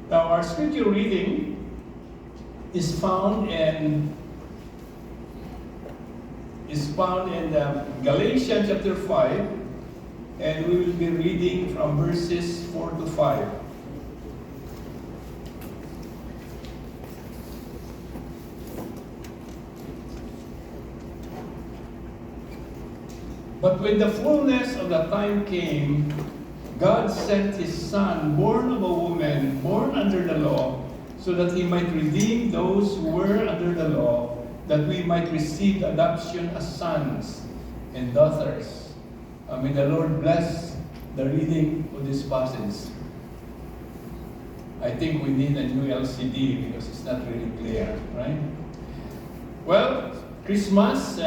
Now, our scripture reading is found in Galatians chapter 5, and we will be reading from verses 4 to 5. But when the fullness of the time came, God sent His Son, born of a woman, born under the law, so that He might redeem those who were under the law, that we might receive adoption as sons and daughters. May the Lord bless the reading of this passage. I think we need a new LCD because it's not really clear, right? Well, Christmas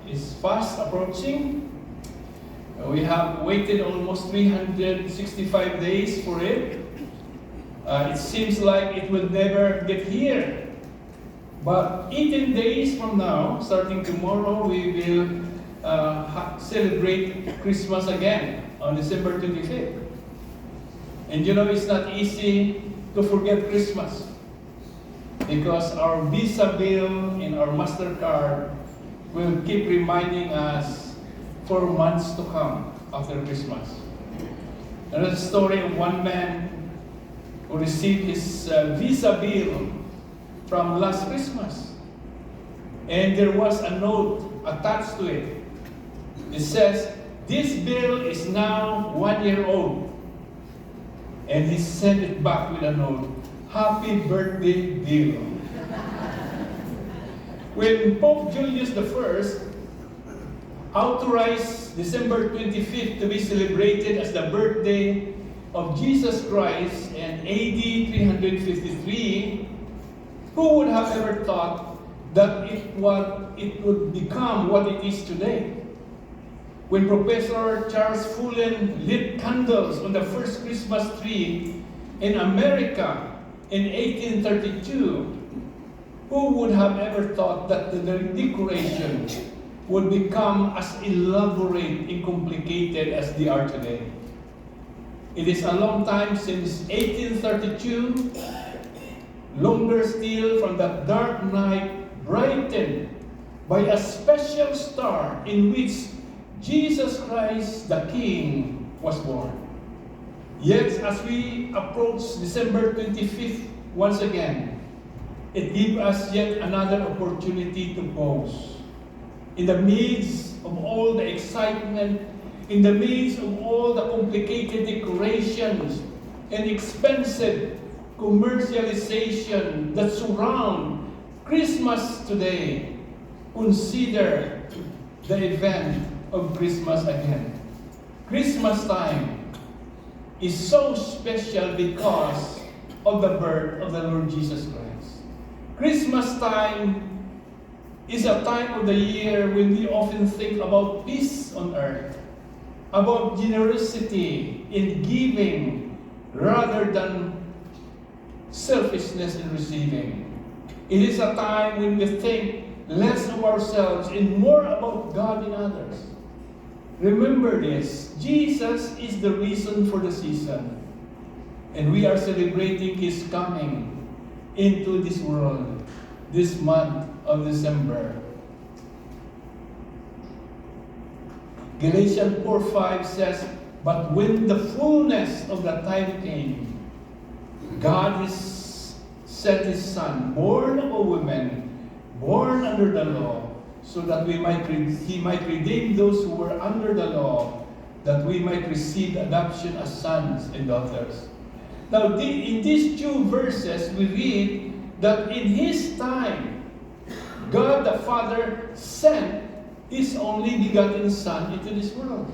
is fast approaching. We have waited almost 365 days for it. It seems like it will never get here. But 18 days from now, starting tomorrow, we will celebrate Christmas again on December 25th. And you know, it's not easy to forget Christmas because our Visa bill and our MasterCard will keep reminding us for months to come after Christmas. There is a story of one man who received his Visa bill from last Christmas. And there was a note attached to it. It says, "This bill is now 1 year old." And he sent it back with a note, "Happy birthday, bill." When Pope Julius I authorized December 25th to be celebrated as the birthday of Jesus Christ in AD 353, who would have ever thought that it would become what it is today? When Professor Charles Fullen lit candles on the first Christmas tree in America in 1832, who would have ever thought that the decoration would become as elaborate and complicated as they are today? It is a long time since 1832, longer still from that dark night brightened by a special star in which Jesus Christ the King was born. Yet as we approach December 25th once again, it gives us yet another opportunity to pause. In the midst of all the excitement, in the midst of all the complicated decorations and expensive commercialization that surround Christmas today, consider the event of Christmas again. Christmas time is so special because of the birth of the Lord Jesus Christ. Christmas time is a time of the year when we often think about peace on earth, about generosity in giving rather than selfishness in receiving. It is a time when we think less of ourselves and more about God and others. Remember this, Jesus is the reason for the season, and we are celebrating His coming into this world this month of December. Galatians 4:5 says, "But when the fullness of the time came, God sent His Son, born of a woman, born under the law, so that He might redeem those who were under the law, that we might receive adoption as sons and daughters." Now, in these two verses, we read that in His time, God the Father sent His only begotten Son into this world.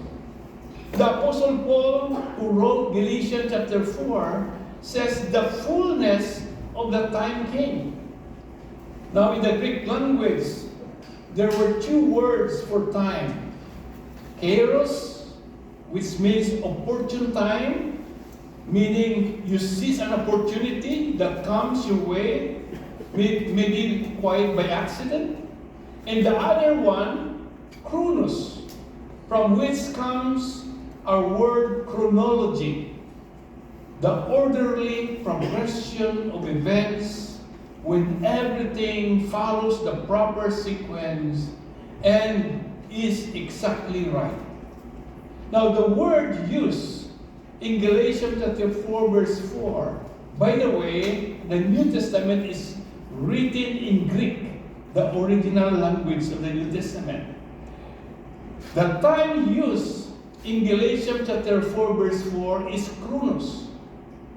The Apostle Paul, who wrote Galatians chapter 4, says the fullness of the time came. Now, in the Greek language, there were two words for time. Kairos, which means opportune time, meaning you seize an opportunity that comes your way, maybe quite by accident. And the other one, chronos, from which comes our word chronology, the orderly from progression of events when everything follows the proper sequence and is exactly right. Now, the word used in Galatians chapter 4, verse 4, by the way, the New Testament is written in Greek, the original language of the New Testament. The time used in Galatians chapter 4, verse 4 is chronos,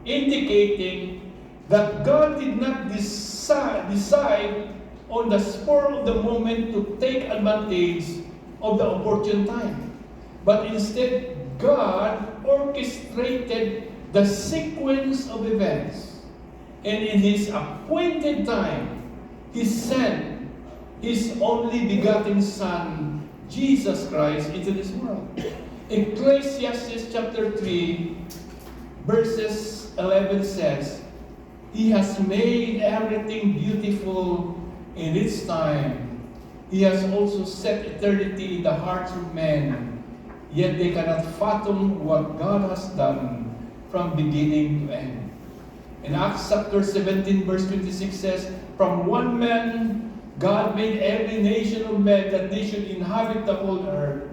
indicating that God did not decide on the spur of the moment to take advantage of the opportune time. But instead, God orchestrated the sequence of events. And in His appointed time, He sent His only begotten Son, Jesus Christ, into this world. Ecclesiastes chapter 3, verses 11 says, He has made everything beautiful in its time. He has also set eternity in the hearts of men, yet they cannot fathom what God has done from beginning to end. In Acts chapter 17, verse 26 says, From one man, God made every nation of men that they should inhabit the whole earth,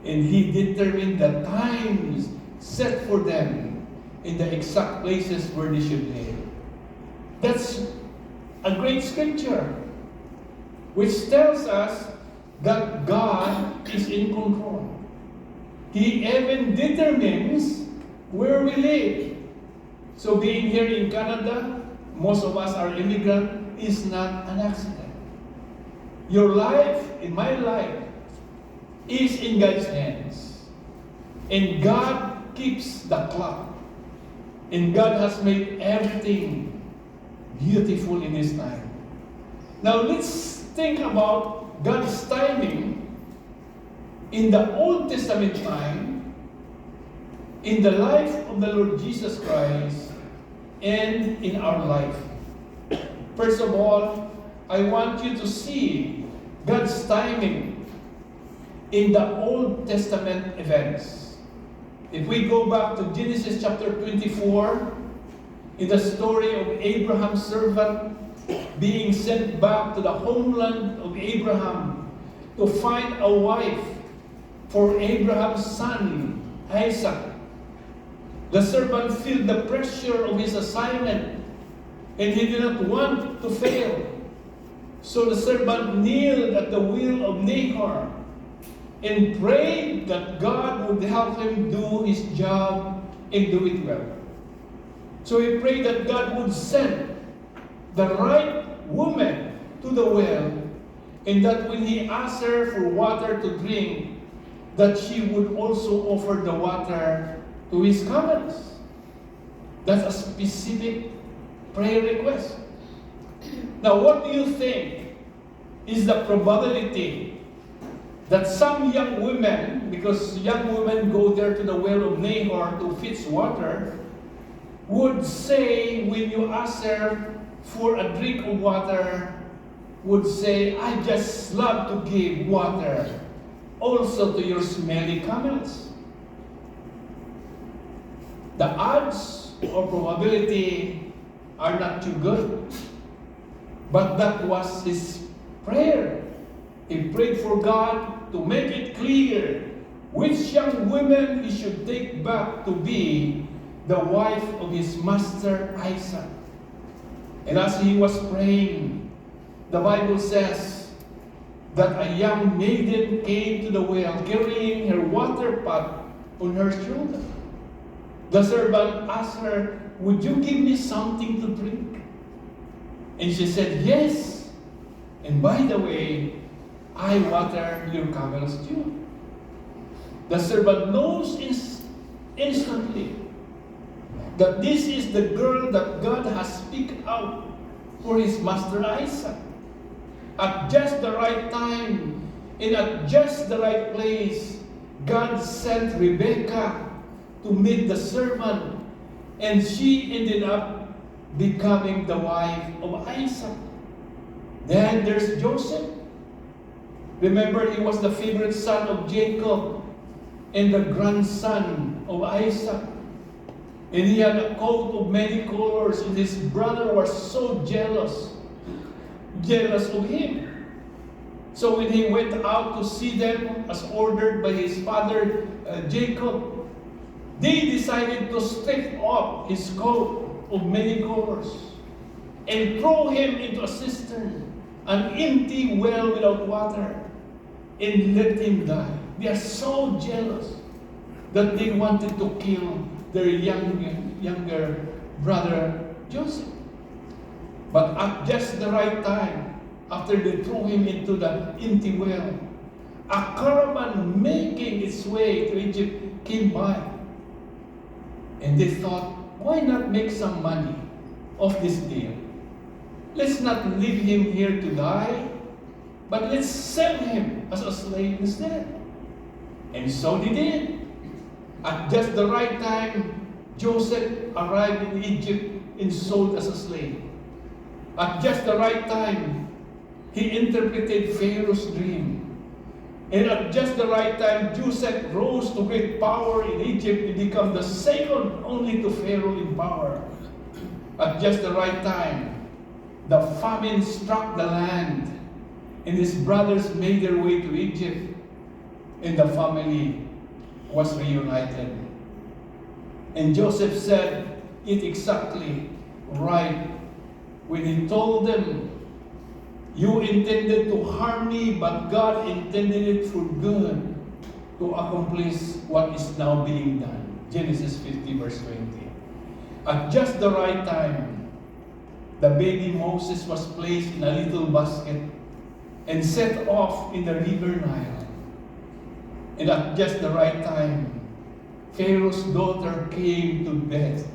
and He determined the times set for them in the exact places where they should live. That's a great scripture, which tells us that God is in control. He even determines where we live. So being here in Canada, most of us are immigrant, is not an accident. Your life, in my life, is in God's hands. And God keeps the clock. And God has made everything beautiful in His time. Now let's think about God's timing in the Old Testament time, in the life of the Lord Jesus Christ, and in our life. First of all, I want you to see God's timing in the Old Testament events. If we go back to Genesis chapter 24, in the story of Abraham's servant being sent back to the homeland of Abraham to find a wife for Abraham's son, Isaac. The servant felt the pressure of his assignment, and he did not want to fail. So the servant kneeled at the wheel of Nahor and prayed that God would help him do his job and do it well. So he prayed that God would send the right woman to the well, and that when he asked her for water to drink, that she would also offer the water to his camels. That's a specific prayer request. Now, what do you think is the probability that some young women, because young women go there to the well of Nahor to fetch water, would say, when you ask her for a drink of water, would say, I just love to give water also to your smelly camels? The odds or probability are not too good. But that was his prayer. He prayed for God to make it clear which young women he should take back to be the wife of his master Isaac. And as he was praying, the Bible says that a young maiden came to the well carrying her water pot on her shoulder. The servant asked her, would you give me something to drink? And she said, yes. And by the way, I water your camels too. The servant knows instantly that this is the girl that God has picked out for his master Isaac. At just the right time, and at just the right place, God sent Rebekah to meet the servant, and she ended up becoming the wife of Isaac. Then there's Joseph. Remember, he was the favorite son of Jacob and the grandson of Isaac. And he had a coat of many colors, and his brother was so jealous of him. So when he went out to see them, as ordered by his father Jacob, they decided to strip off his coat of many colors and throw him into a cistern, an empty well without water, and let him die. They are so jealous that they wanted to kill their younger brother Joseph. But at just the right time, after they threw him into the empty well, a caravan making its way to Egypt came by. And they thought, why not make some money off this deal? Let's not leave him here to die, but let's sell him as a slave instead. And so they did. At just the right time, Joseph arrived in Egypt and sold as a slave. At just the right time, he interpreted Pharaoh's dream. And at just the right time, Joseph rose to great power in Egypt and became the second only to Pharaoh in power. At just the right time, the famine struck the land, and his brothers made their way to Egypt, and the family was reunited. And Joseph said it exactly right when he told them, you intended to harm me, but God intended it for good to accomplish what is now being done. Genesis 50 verse 20. At just the right time, the baby Moses was placed in a little basket and set off in the river Nile. And at just the right time, Pharaoh's daughter came to death.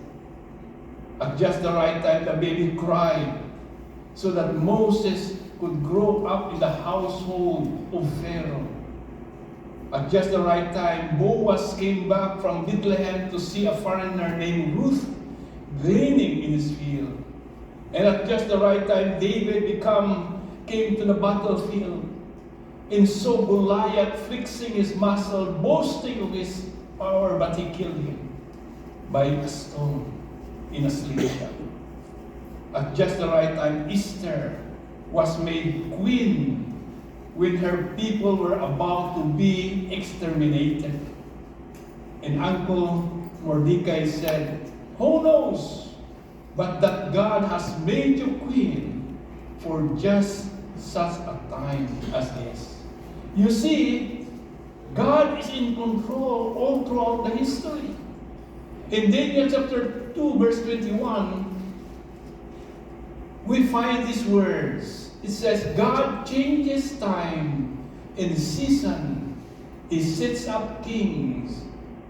At just the right time, the baby cried so that Moses could grow up in the household of Pharaoh. At just the right time, Boaz came back from Bethlehem to see a foreigner named Ruth gleaning in his field. And at just the right time, David came to the battlefield, and saw Goliath flexing his muscle, boasting of his power, but he killed him by a stone in a slingshot. At just the right time, Esther was made queen when her people were about to be exterminated. And Uncle Mordecai said, who knows but that God has made you queen for just such a time as this. You see, God is in control all throughout the history. In Daniel chapter 2 verse 21, we find these words. It says, God changes time and season. He sets up kings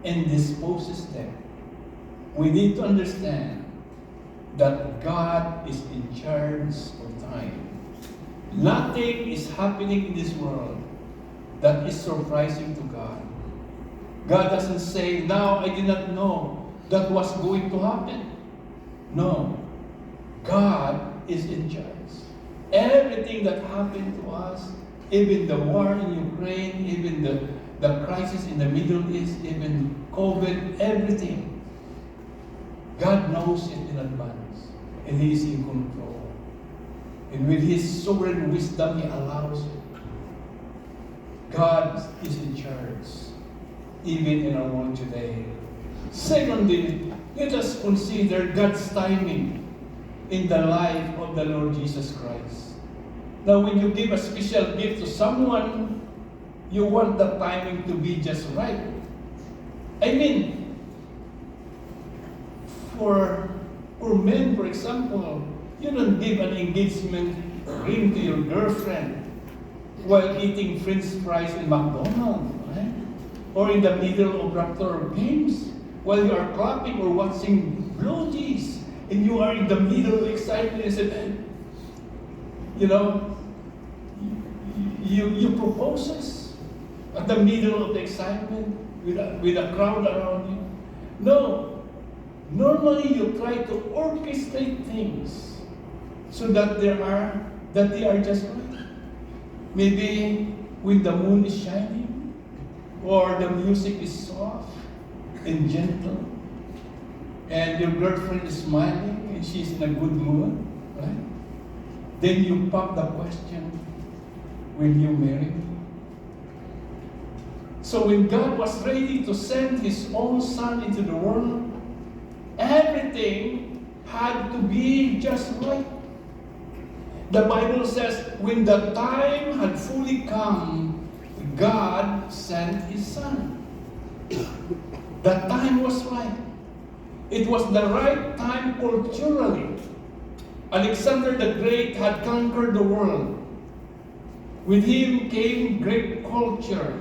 and disposes them. We need to understand that God is in charge of time. Nothing is happening in this world that is surprising to God. God doesn't say, now I did not know that was going to happen. No. God is in charge. Everything that happened to us, even the war in Ukraine, even the crisis in the Middle East, even COVID, everything, God knows it in advance, and He is in control. And with His sovereign wisdom, He allows it. God is in charge, even in our world today. Secondly, let us consider God's timing in the life of the Lord Jesus Christ. Now, when you give a special gift to someone, you want the timing to be just right. I mean, for men, for example, you don't give an engagement ring to your girlfriend while eating French fries in McDonald's, right? Or in the middle of Raptor games, while you are clapping or watching Blue Jays, and you are in the middle of excitement, and you proposes at the middle of the excitement with a crowd around you. No, normally you try to orchestrate things so that they are just right. Maybe when the moon is shining, or the music is soft and gentle, and your girlfriend is smiling and she's in a good mood, right? Then you pop the question, will you marry me? So when God was ready to send His own Son into the world, everything had to be just right. The Bible says, when the time had fully come, God sent His Son. The time was right. It was the right time culturally. Alexander the Great had conquered the world. With him came Greek culture,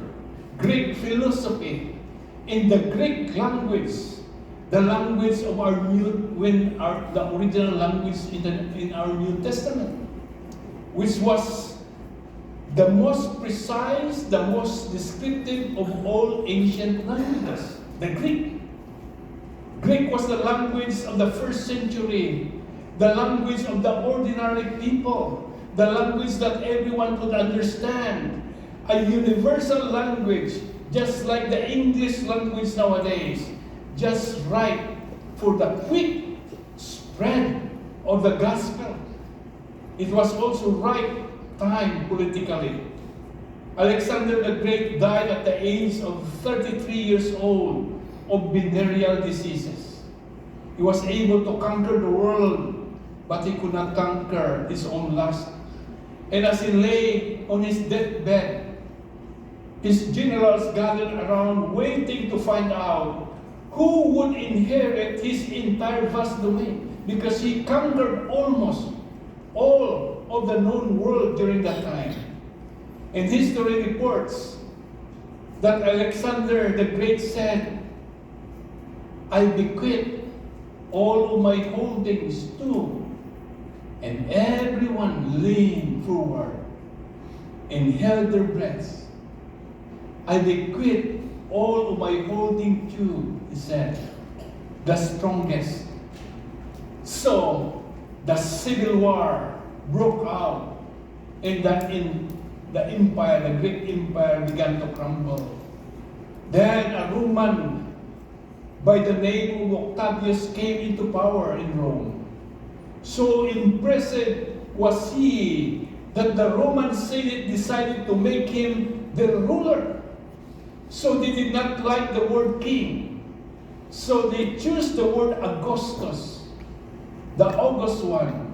Greek philosophy, in the Greek language, the language of our the original language in our New Testament, which was the most precise, the most descriptive of all ancient languages, the Greek. Greek was the language of the first century, the language of the ordinary people, the language that everyone could understand, a universal language, just like the English language nowadays, just right for the quick spread of the gospel. It was also right time politically. Alexander the Great died at the age of 33 years old of venereal diseases. He was able to conquer the world, but he could not conquer his own lust. And as he lay on his deathbed, his generals gathered around waiting to find out who would inherit his entire vast domain, because he conquered almost all of the known world during that time. And history reports that Alexander the Great said, I bequeath all of my holdings to, and everyone leaned forward and held their breaths. I bequeath all of my holding to, he said, the strongest. So the civil war broke out, and the empire, the Greek empire, began to crumble. Then a Roman by the name of Octavius came into power in Rome. So impressive was he that the Roman Senate decided to make him their ruler. So they did not like the word king. So they chose the word Augustus, the August one.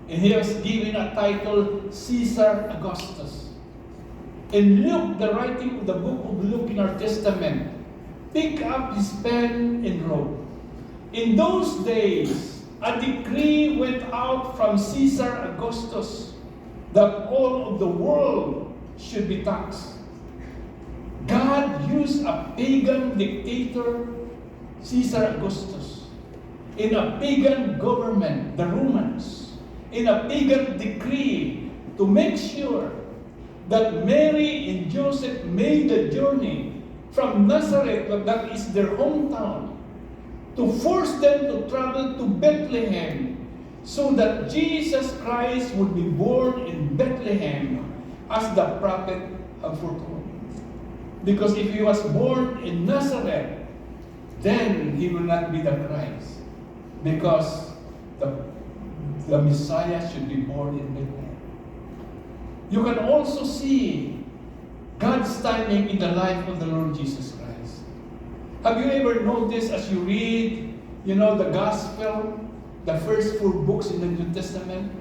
And he was given a title, Caesar Augustus. And Luke, the writing of the book of Luke in our Testament, picked up his pen and wrote. In those days, a decree went out from Caesar Augustus that all of the world should be taxed. God used a pagan dictator, Caesar Augustus, in a pagan government, the Romans, in a pagan decree to make sure that Mary and Joseph made the journey from Nazareth, that is their hometown, to force them to travel to Bethlehem so that Jesus Christ would be born in Bethlehem as the prophet had foretold. Because if he was born in Nazareth, then he will not be the Christ. Because the Messiah should be born in Bethlehem. You can also see God's timing in the life of the Lord Jesus Christ. Have you ever noticed as you read, the Gospel, the first 4 books in the New Testament,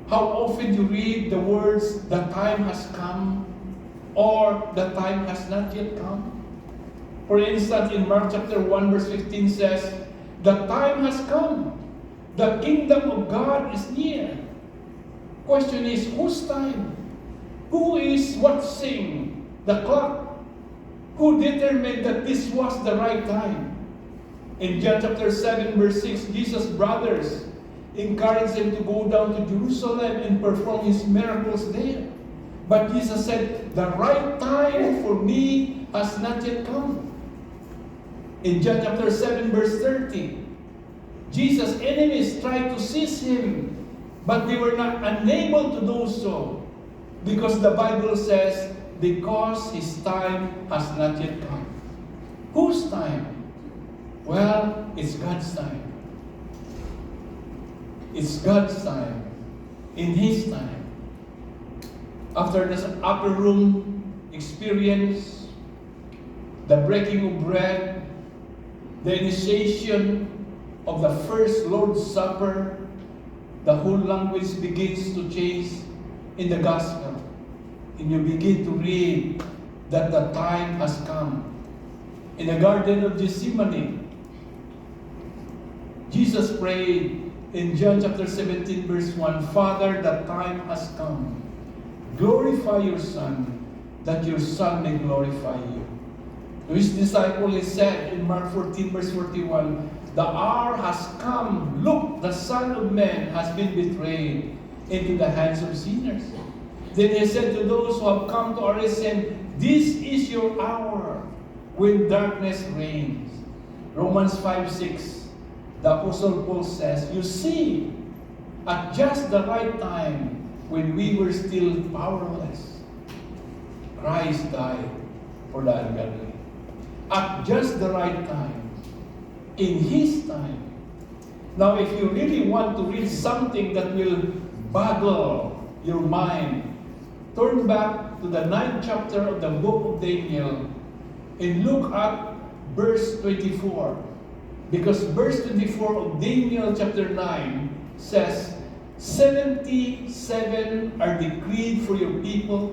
how often you read the words, the time has come, or the time has not yet come? For instance, in Mark chapter 1 verse 15 says, the time has come. The kingdom of God is near. Question is, whose time? Who is watching the clock? Who determined that this was the right time? In John chapter 7 verse 6, Jesus' brothers encouraged him to go down to Jerusalem and perform his miracles there. But Jesus said, the right time for me has not yet come. In John chapter 7 verse 30, Jesus' enemies tried to seize him, but they were not unable to do so, because the Bible says, because his time has not yet come. Whose time? Well, it's God's time. It's God's time. In His time. After this upper room experience, the breaking of bread, the initiation of the first Lord's Supper, the whole language begins to change in the Gospel. And you begin to read that the time has come. In the Garden of Gethsemane, Jesus prayed in John chapter 17 verse 1, Father, the time has come. Glorify your Son, that your Son may glorify you. To His disciple he said in Mark 14 verse 41, the hour has come. Look, the Son of Man has been betrayed into the hands of sinners. Then He said to those who have come to arrest Him, this is your hour when darkness reigns. Romans 5:6. The Apostle Paul says, you see, at just the right time, when we were still powerless, Christ died for the ungodly. At just the right time, in His time. Now, if you really want to read something that will boggle your mind, turn back to the 9th chapter of the book of Daniel and look at verse 24. Because verse 24 of Daniel chapter 9 says, 77 are decreed for your people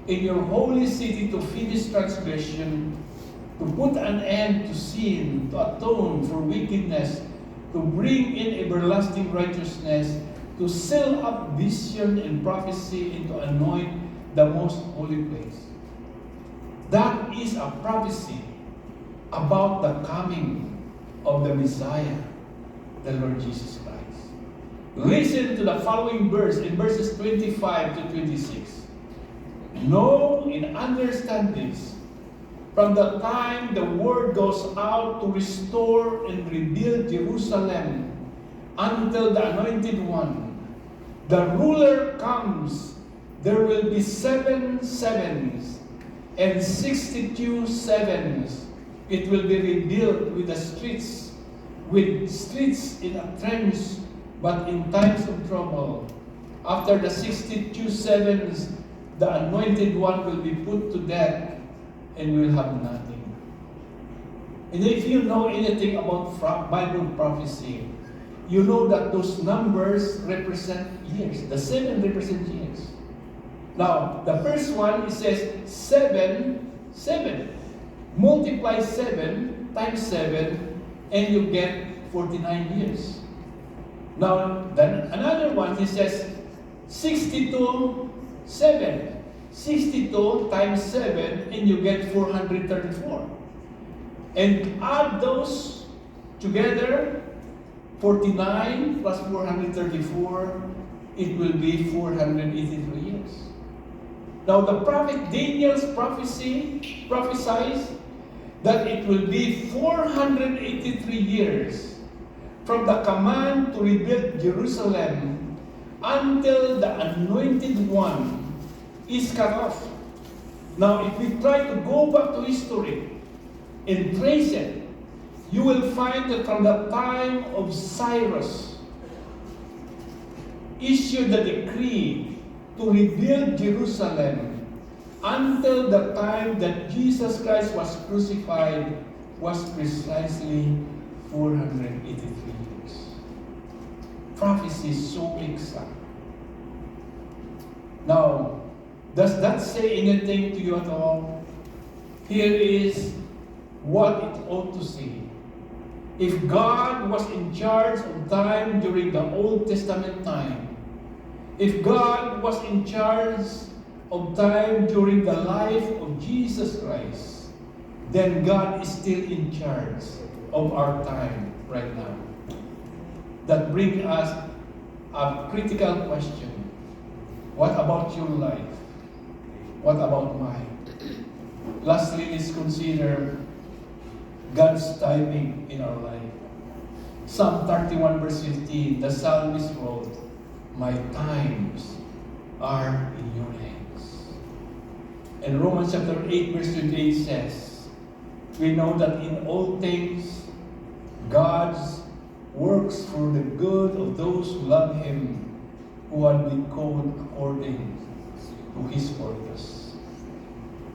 in your holy city to finish transgression, to put an end to sin, to atone for wickedness, to bring in everlasting righteousness, to seal up vision and prophecy, and to anoint the most holy place. That is a prophecy about the coming of the Messiah, the Lord Jesus Christ. Listen to the following verse in verses 25 to 26. Know and understand this. From the time the word goes out to restore and rebuild Jerusalem until the Anointed One, the ruler comes, there will be 7 sevens and 62 sevens. It will be rebuilt with streets in a trench, but in times of trouble. After the 62 sevens, the Anointed One will be put to death and will have nothing. And if you know anything about Bible prophecy, you know that those numbers represent years. The 7 represent years. Now, the first one, it says 7. Multiply 7 times 7, and you get 49 years. Now, then another one, he says 62, 7. 62 times 7, and you get 434. And add those together, 49 plus 434, it will be 483 years. Now, the prophet Daniel's prophecy prophesies that it will be 483 years from the command to rebuild Jerusalem until the Anointed One is cut off. Now, if we try to go back to history and trace it, you will find that from the time of Cyrus issued the decree to rebuild Jerusalem until the time that Jesus Christ was crucified was precisely 483 years. Prophecy is so exact. Now, does that say anything to you at all? Here is what it ought to say. If God was in charge of time during the Old Testament time, if God was in charge of time during the life of Jesus Christ, then God is still in charge of our time right now. That brings us a critical question. What about your life? What about mine? Lastly, let's consider God's timing in our life. Psalm 31 verse 15, the psalmist wrote, "My times are in your hands." And Romans chapter 8 verse 28 says, we know that in all things God works for the good of those who love Him, who have been called according to His purpose.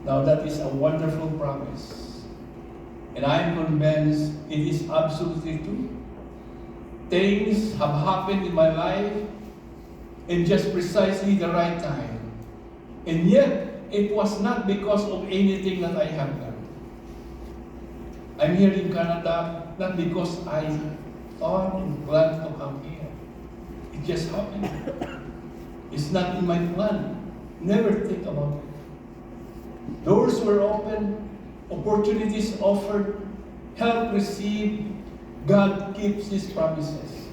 Now that is a wonderful promise. And I am convinced it is absolutely true. Things have happened in my life in just precisely the right time. And yet, it was not because of anything that I have done. I'm here in Canada not because I thought and planned to come here. It just happened. It's not in my plan. Never think about it. Doors were open, opportunities offered, help received. God keeps His promises.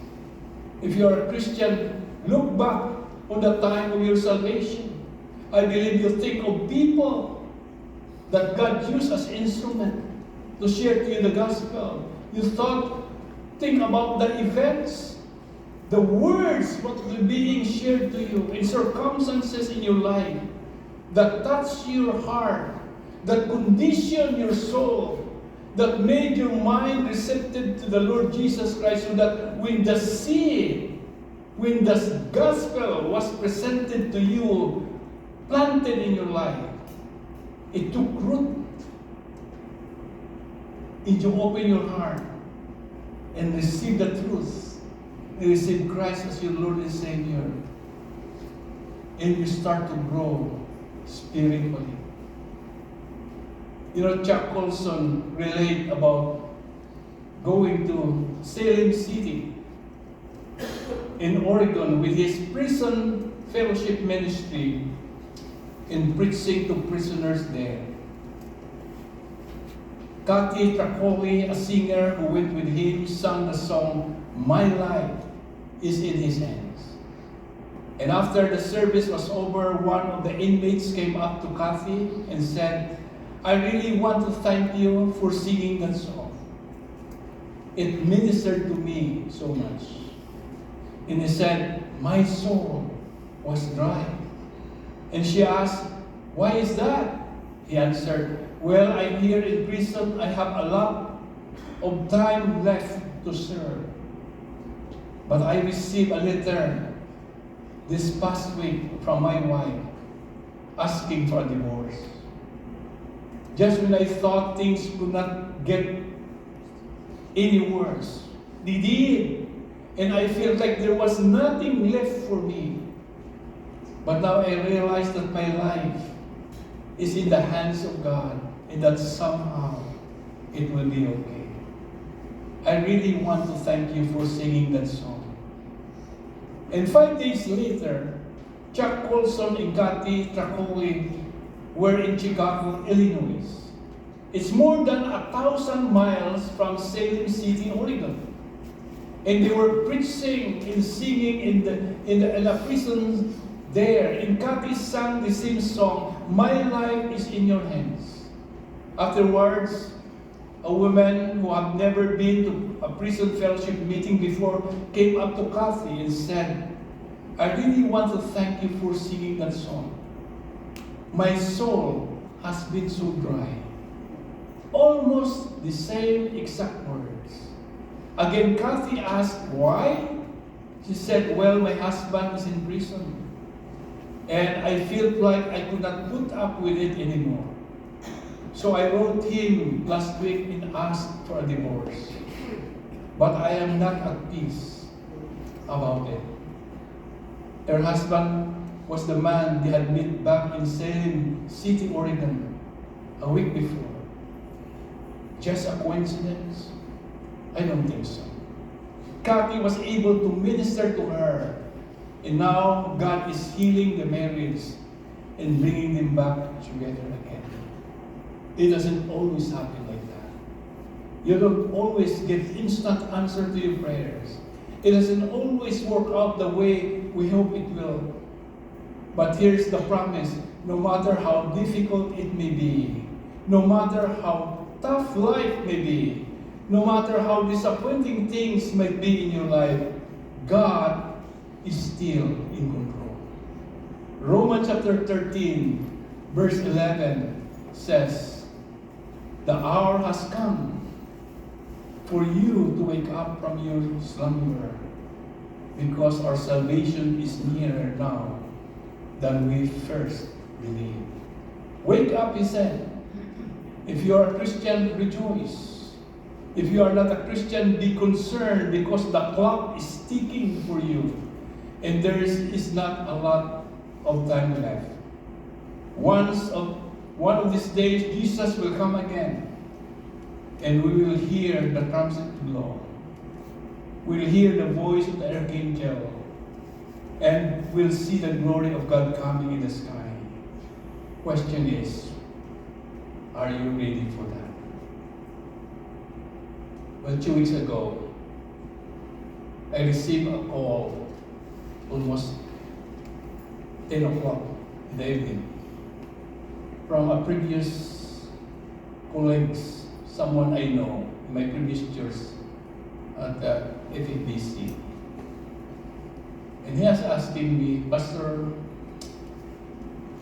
If you are a Christian, look back on the time of your salvation. I believe you think of people that God used as instrument to share to you the gospel. You think about the events, the words what were being shared to you, in circumstances in your life that touched your heart, that conditioned your soul, that made your mind receptive to the Lord Jesus Christ, so that when the seed, when the gospel was presented to you, planted in your life, it took root. If you open your heart and receive the truth, and receive Christ as your Lord and Savior, and you start to grow spiritually. You know, Chuck Colson relate about going to Salem City in Oregon with his prison fellowship ministry and preaching to prisoners there. Kathy Trakoli, a singer who went with him, sang the song, "My Life is in His Hands." And after the service was over, one of the inmates came up to Kathy and said, "I really want to thank you for singing that song. It ministered to me so much." And he said, "My soul was dry." And she asked, "Why is that?" He answered, "Well, I'm here in prison. I have a lot of time left to serve. But I received a letter this past week from my wife asking for a divorce. Just when I thought things could not get any worse, they did. And I felt like there was nothing left for me. But now I realize that my life is in the hands of God, and that somehow it will be okay." I really want to thank you for singing that song. And 5 days later, Chuck Colson and Kathy Trakoli were in Chicago, Illinois. It's more than 1,000 miles from Salem City, Oregon. And they were preaching and singing in the prison there. And Kathy sang the same song, "My life is in your hands." Afterwards, a woman who had never been to a prison fellowship meeting before came up to Kathy and said, "I really want to thank you for singing that song. My soul has been so dry." Almost the same exact words. Again, Kathy asked, "Why?" She said, "Well, my husband is in prison, and I felt like I could not put up with it anymore. So I wrote him last week and asked for a divorce. But I am not at peace about it." Her husband was the man they had met back in Salem City, Oregon, a week before. Just a coincidence? I don't think so. Kathy was able to minister to her, and now God is healing the marriage and bringing them back together again. It doesn't always happen like that. You don't always get instant answer to your prayers. It doesn't always work out the way we hope it will. But here's the promise: no matter how difficult it may be, no matter how tough life may be, no matter how disappointing things might be in your life, God is still in control. Romans chapter 13, verse 11 says, "The hour has come for you to wake up from your slumber, because our salvation is nearer now than we first believed. Wake up, he said. If you are a Christian, rejoice. If you are not a Christian, be concerned, because the clock is ticking for you. And there is not a lot of time left. One of these days, Jesus will come again. And we will hear the trumpet blow. We will hear the voice of the archangel. And we'll see the glory of God coming in the sky. Question is, are you ready for that? Well, 2 weeks ago, I received a call almost 10 o'clock in the evening from a previous colleague, someone I know in my previous church at the FEBC. And he was asking me, Pastor,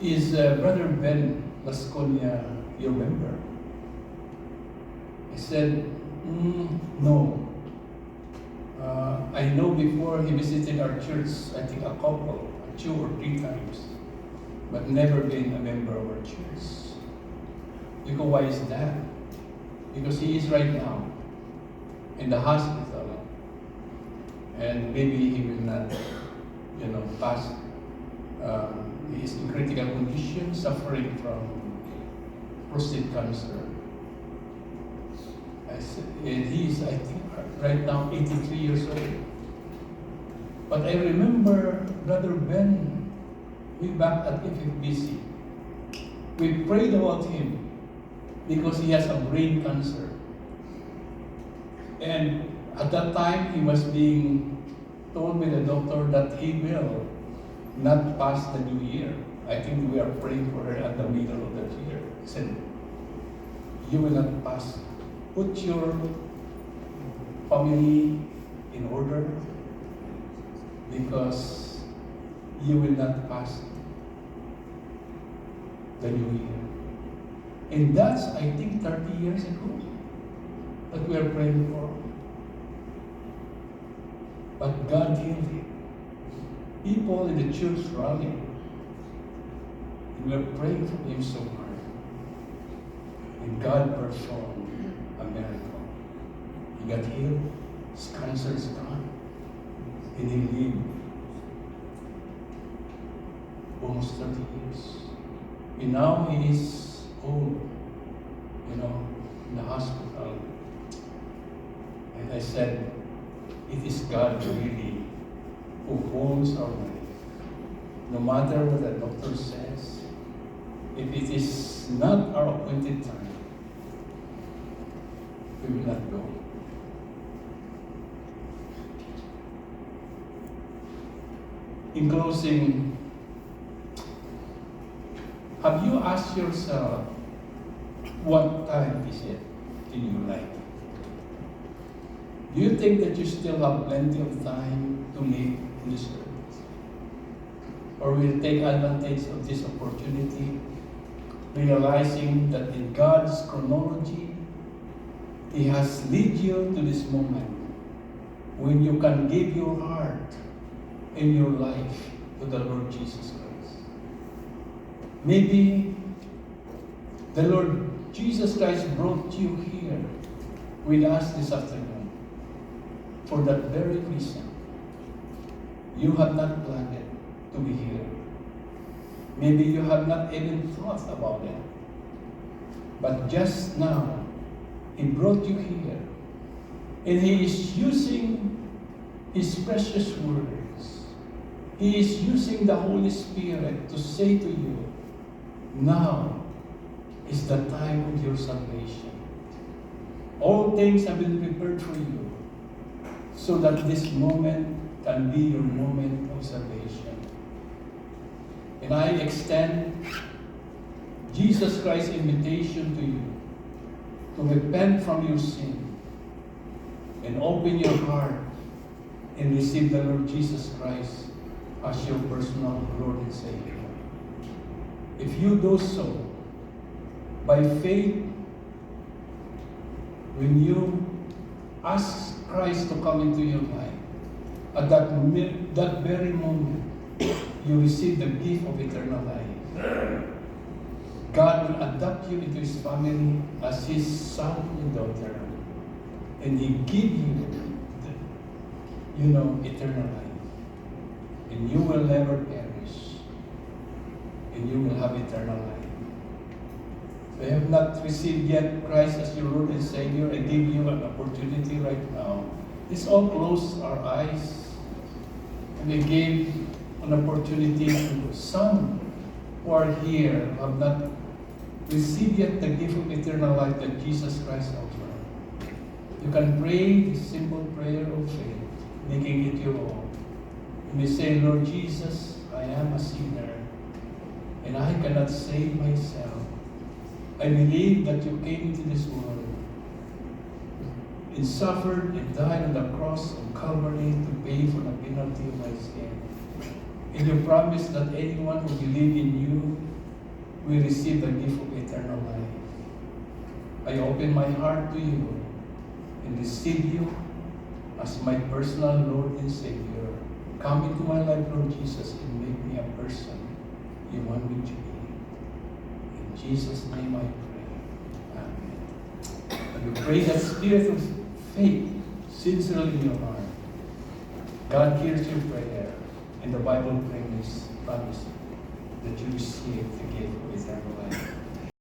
is Brother Ben Lasconia your member? I said, no. I know before he visited our church, I think a couple, 2 or 3 times, but never been a member of our church. You go, why is that? Because he is right now in the hospital, and maybe he will not, pass. He is in critical condition, suffering from prostate cancer. And he is, I think, right now 83 years old. But I remember Brother Ben, we back at FFBC. We prayed about him because he has a brain cancer. And at that time, he was being told by the doctor that he will not pass the new year. I think we are praying for her at the middle of that year. He said, you will not pass. Put your family in order, because you will not pass the new year. And that's, I think, 30 years ago that we are praying for. But God healed him. People in the church rallied. We are praying for him so hard. And God performed a miracle. He got healed. His cancer is gone. And he lived almost 30 years. And now he is old, in the hospital. And I said, it is God really who holds our life. No matter what the doctor says, if it is not our appointed time, we will not go. In closing, have you asked yourself, what time is it in your life? Do you think that you still have plenty of time to live in this earth? Or will you take advantage of this opportunity, realizing that in God's chronology, He has led you to this moment when you can give your heart and your life to the Lord Jesus Christ? Maybe the Lord Jesus Christ brought you here with us this afternoon for that very reason. You have not planned it to be here. Maybe you have not even thought about it. But just now, He brought you here. And He is using His precious words. He is using the Holy Spirit to say to you, now is the time of your salvation. All things have been prepared for you so that this moment can be your moment of salvation. And I extend Jesus Christ's invitation to you to repent from your sin and open your heart and receive the Lord Jesus Christ as your personal Lord and Savior. If you do so, by faith, when you ask Christ to come into your life, at that very moment, you receive the gift of eternal life. God will adopt you into His family as His son and daughter. And He give you, eternal life. And you will never perish. And you will have eternal life. If you have not received yet Christ as your Lord and Savior, I give you an opportunity right now. Let's all close our eyes. And we give an opportunity to some who are here who have not received yet the gift of eternal life that Jesus Christ offers. You can pray this simple prayer of faith, making it your own. You may say, Lord Jesus, I am a sinner, and I cannot save myself. I believe that you came into this world and suffered and died on the cross of Calvary to pay for the penalty of my sin. And you promise that anyone who believes in you will receive the gift of eternal life. I open my heart to you and receive you as my personal Lord and Savior. Come into my life, Lord Jesus, and make me a person you want me to be. In Jesus' name I pray. Amen. And you pray that spirit of faith sincerely in your heart. God hears your prayer, and the Bible promises that you receive the gift of eternal life.